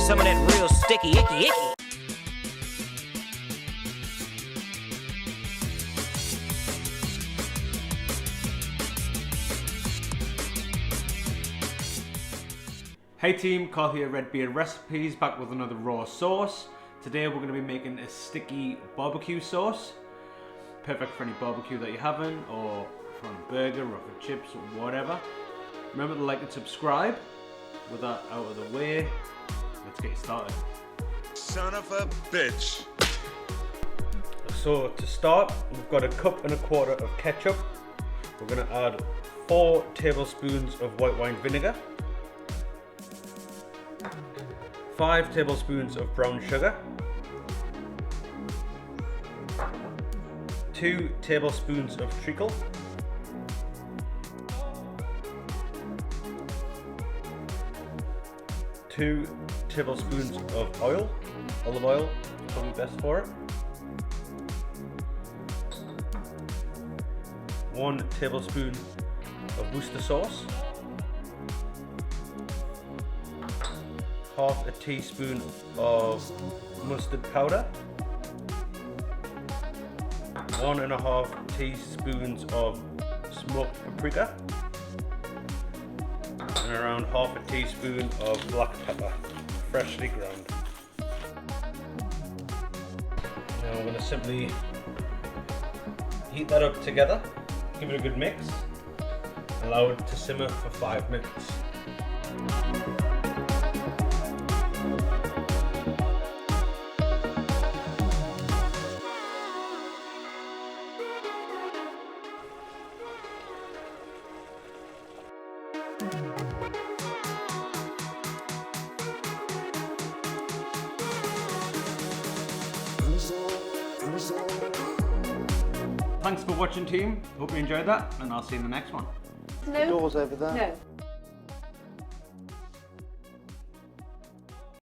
some of that real sticky, icky, icky. Hey team, Carl here, Red Beard Recipes, back with another raw sauce. Today we're going to be making a sticky barbecue sauce. Perfect for any barbecue that you're having, or for a burger, or for chips, or whatever. Remember to like and subscribe. With that out of the way, let's get started. Son of a bitch. So to start, we've got 1.25 cups of ketchup. We're going to add 4 tablespoons of white wine vinegar, 5 tablespoons of brown sugar, 2 tablespoons of treacle, 2 tablespoons of oil, olive oil, probably best for it, 1 tablespoon of Worcestershire sauce, half a teaspoon of mustard powder, 1.5 teaspoons of smoked paprika, and around half a teaspoon of black pepper, freshly ground. Now I'm going to simply heat that up together, give it a good mix, allow it to simmer for 5 minutes. Thanks for watching team, hope you enjoyed that, and I'll see you in the next one. No. Doors over there. No.